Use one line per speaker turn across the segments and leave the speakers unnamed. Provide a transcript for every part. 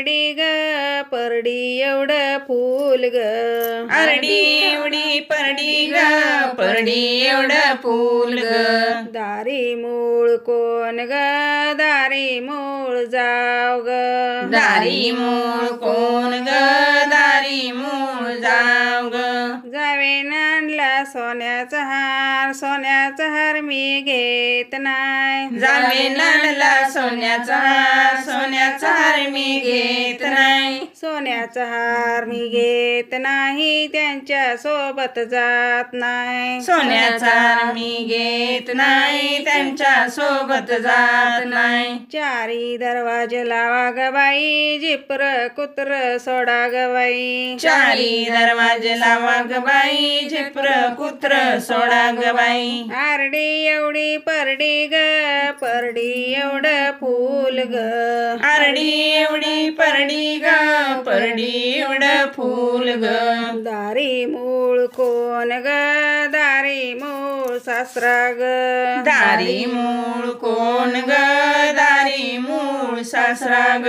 परडी ग परडी एवढं फूल ग
आरडी एवढी परडी ग परडी एवढं फूल ग
दारी मूळ कोण ग दारी मूळ जाव ग
दारी मूळ कोण ग दारी मूळ जाव ग
जावेन आणला सोन्याचा हार मी घेत नाही
जावे नाणला सोन्याचा हार मी घेत नाही
सोन्याचा हार मी घेत नाही त्यांच्या सोबत जात नाही
सोन्याचा हार मी घेत नाही त्यांच्या सोबत जात नाही
चारी दरवाजे लावा ग बाई जिपर कुत्र सोडा ग बाई
चारी दरवाजे लावा ग बाई झिपर कुत्र सोडा ग बाई
आरडी एवढी परडी ग परडी एवढं फूल ग
आरडी एवढी परडी ग परडी एवढं फूल ग
दारी मूळ कोण ग दारी मूळ सासरा ग
दारी मूळ कोण ग दारी मूळ सासरा ग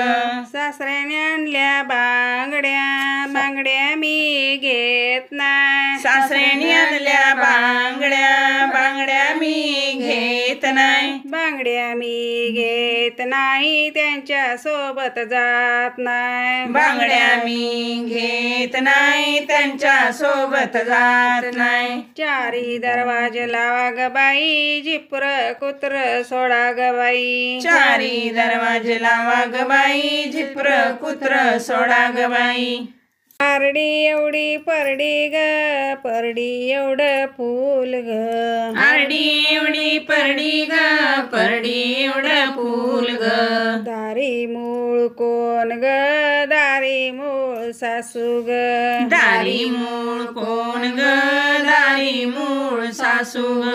सासऱ्याने आणल्या बांगड्या मी घेत नाही
सासऱ्याने आणल्या बांगड्या मी घेत नाही
बांगड्या मी घेत नाही त्यांच्या सोबत जात नाही
बांगड्या मी घेत नाही त्यांच्या सोबत जात नाही
चारी दरवाजे लावा ग बाई जिपर कुत्र सोडा ग बाई
चारी दरवाजे लावा ग बाई झिपर कुत्र सोडा ग बाई
आरडी एवढी परडी ग परडी एवढं फूल ग
आरडी एवढी परडी ग परडी एवढं फूल ग
दारी मूळ कोण ग दारी मूळ सासू ग
दारी मूळ कोण ग दारी मूळ सासू ग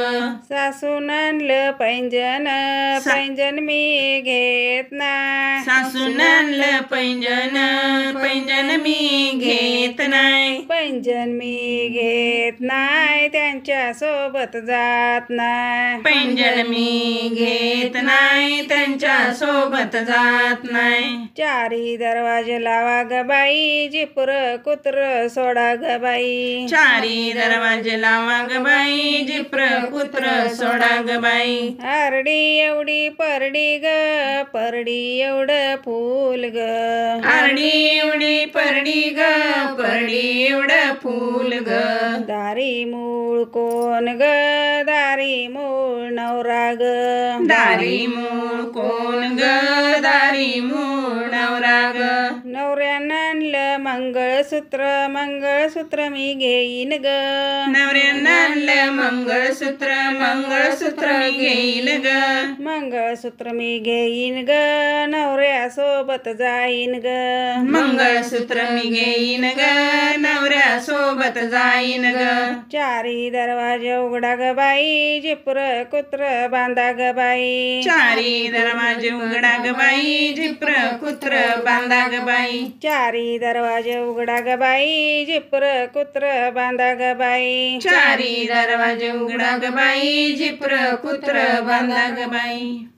सासून आणलं पैंजन मी घेत नाही
सासून आणलं पैंजन मी घेत नाही
पैंजन मी घेत नाही त्यांच्या सोबत जात नाही
पैंजन मी घेत नाही त्यांच्या सोबत जात नाही
चारी दरवाजे लावा ग बाई जिपर कुत्र सोडा ग बाई
चारी दरवाजे लावा ग बाई झिपर कुत्र सोडा ग बाई
आरडी एवढी परडी ग परडी एवढं फूल ग
आरडी एवढी परडी ग परडी एवढं फूल ग
दारी मूळ कोण ग दारी मूळ नवरा ग
दारी मूळ कोण ग दारी मूळ नवरा ग
नवऱ्यानं आणलं मंगळसूत्र मी घेईन ग
नवऱ्यानं आणलं मंगळसूत्र मी घेईन ग
मंगळसूत्र मी घेईन ग नवऱ्यासोबत जाईन ग
मंगळसूत्र मी घेईन ग नवऱ्यासोबत जाईन ग
चारी दरवाजे उघडा ग बाई जिपर कुत्र बांधा ग बाई
चारी दरवाजे उघडा ग बाई झिपर कुत्र बांधा ग बाई
चारी दरवाजे उघडा ग बाई जिपर कुत्र बांधा ग बाई
चारी दरवाजे उघडा ग बाई झिपर कुत्र बांधा ग बाई